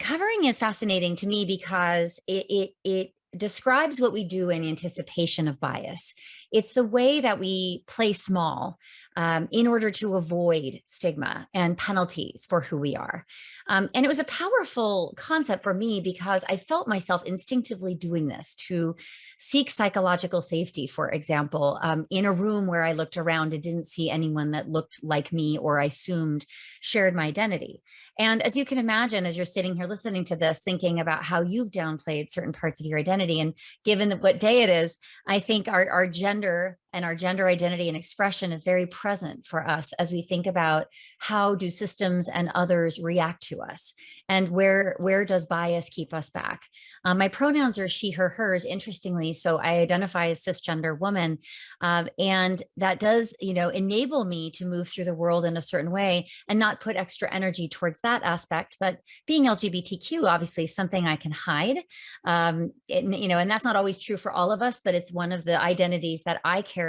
Covering is fascinating to me because it describes what we do in anticipation of bias. It's the way that we play small in order to avoid stigma and penalties for who we are. And it was a powerful concept for me because I felt myself instinctively doing this to seek psychological safety, for example, in a room where I looked around and didn't see anyone that looked like me or I assumed shared my identity. And as you can imagine, as you're sitting here listening to this, thinking about how you've downplayed certain parts of your identity, and given that what day it is, I think our gender and our gender identity and expression is very present for us as we think about how do systems and others react to us, and where does bias keep us back. My pronouns are she, her, hers, interestingly, so I identify as cisgender woman, and that does, enable me to move through the world in a certain way and not put extra energy towards that aspect. But being LGBTQ, obviously, is something I can hide, and that's not always true for all of us, but it's one of the identities that I carry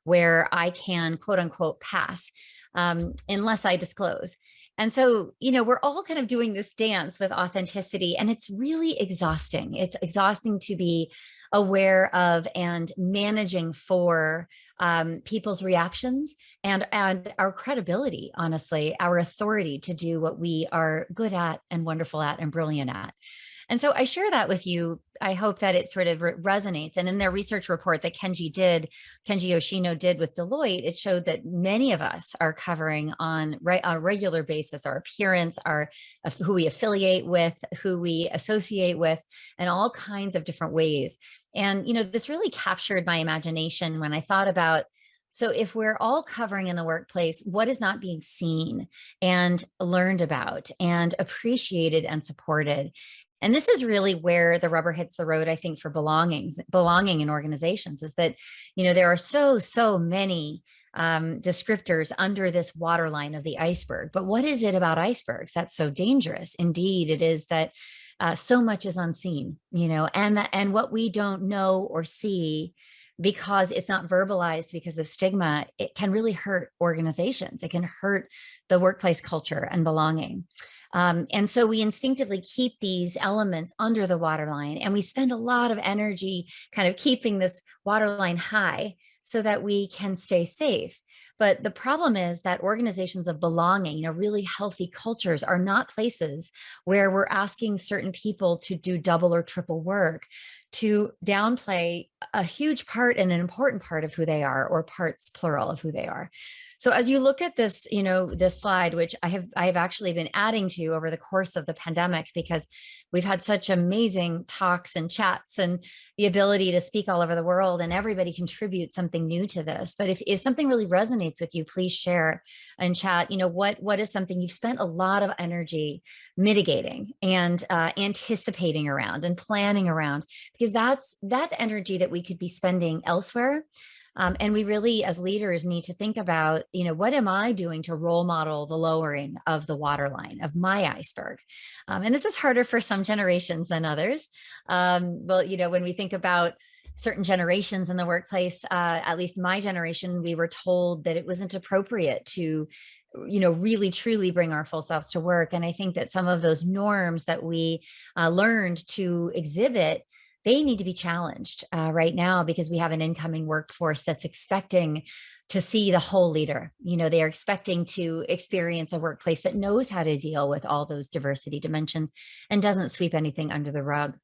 where I can, quote unquote, pass, unless I disclose. And so, we're all kind of doing this dance with authenticity, and it's really exhausting. It's exhausting to be aware of and managing for people's reactions and our credibility, honestly, our authority to do what we are good at and wonderful at and brilliant at. And so I share that with you. I hope that it sort of resonates. And in their research report that Kenji Yoshino did with Deloitte, it showed that many of us are covering on a regular basis our appearance, who we affiliate with, who we associate with, and all kinds of different ways. And, this really captured my imagination when I thought about, so if we're all covering in the workplace, what is not being seen and learned about and appreciated and supported? And this is really where the rubber hits the road, I think, for belonging in organizations, is that, there are so many descriptors under this waterline of the iceberg. But what is it about icebergs that's so dangerous? Indeed, it is that so much is unseen, and what we don't know or see because it's not verbalized because of stigma, it can really hurt organizations. It can hurt the workplace culture and belonging. And so we instinctively keep these elements under the waterline, and we spend a lot of energy kind of keeping this waterline high so that we can stay safe. But the problem is that organizations of belonging, really healthy cultures, are not places where we're asking certain people to do double or triple work, to downplay a huge part and an important part of who they are, or parts plural of who they are. So as you look at this, this slide, which I have actually been adding to over the course of the pandemic, because we've had such amazing talks and chats and the ability to speak all over the world, and everybody contributes something new to this. But if something really resonates with you, please share and chat. What is something you've spent a lot of energy mitigating and anticipating around and planning around, because that's energy that we could be spending elsewhere. And we really, as leaders, need to think about, what am I doing to role model the lowering of the waterline of my iceberg? And this is harder for some generations than others. Well, when we think about certain generations in the workplace, at least my generation, we were told that it wasn't appropriate to really truly bring our full selves to work. And I think that some of those norms that we learned to exhibit, they need to be challenged right now, because we have an incoming workforce that's expecting to see the whole leader. They are expecting to experience a workplace that knows how to deal with all those diversity dimensions and doesn't sweep anything under the rug.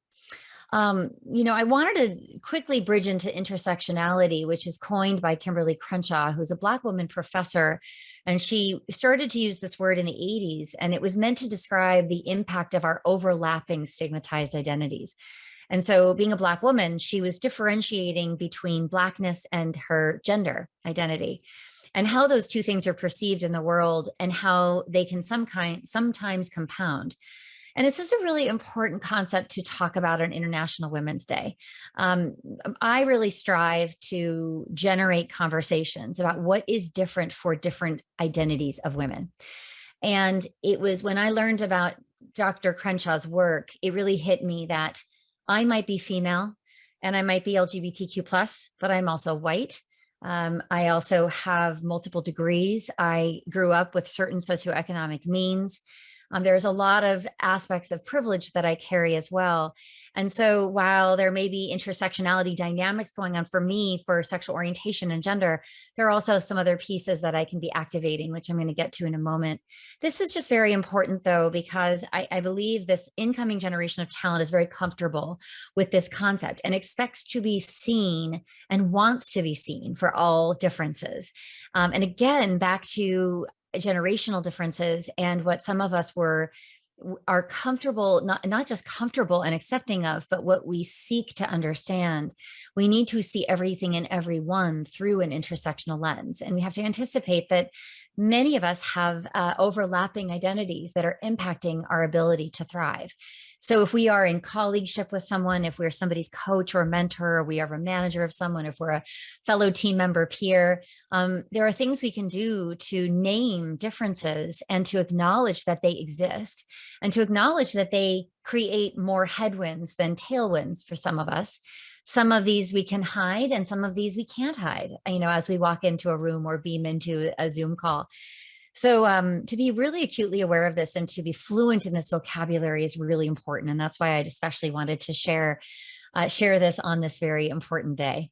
I wanted to quickly bridge into intersectionality, which is coined by Kimberly Crenshaw, who's a Black woman professor. And she started to use this word in the 80s, and it was meant to describe the impact of our overlapping stigmatized identities. And so, being a Black woman, she was differentiating between Blackness and her gender identity, and how those two things are perceived in the world, and how they can sometimes compound. And this is a really important concept to talk about on International Women's Day. I really strive to generate conversations about what is different for different identities of women. And it was when I learned about Dr. Crenshaw's work, it really hit me that I might be female and I might be LGBTQ+, but I'm also white. I also have multiple degrees. I grew up with certain socioeconomic means. There's a lot of aspects of privilege that I carry as well. And so while there may be intersectionality dynamics going on for me for sexual orientation and gender, there are also some other pieces that I can be activating, which I'm going to get to in a moment. This is just very important, though, because I believe this incoming generation of talent is very comfortable with this concept and expects to be seen and wants to be seen for all differences. And again, back to generational differences and what some of us are comfortable, not just comfortable and accepting of, but what we seek to understand. We need to see everything and everyone through an intersectional lens. And we have to anticipate that many of us have overlapping identities that are impacting our ability to thrive. So if we are in colleagueship with someone, if we're somebody's coach or mentor, or we are a manager of someone, if we're a fellow team member, peer, there are things we can do to name differences and to acknowledge that they exist and to acknowledge that they create more headwinds than tailwinds for some of us. Some of these we can hide and some of these we can't hide, as we walk into a room or beam into a Zoom call. So to be really acutely aware of this and to be fluent in this vocabulary is really important. And that's why I especially wanted to share this on this very important day.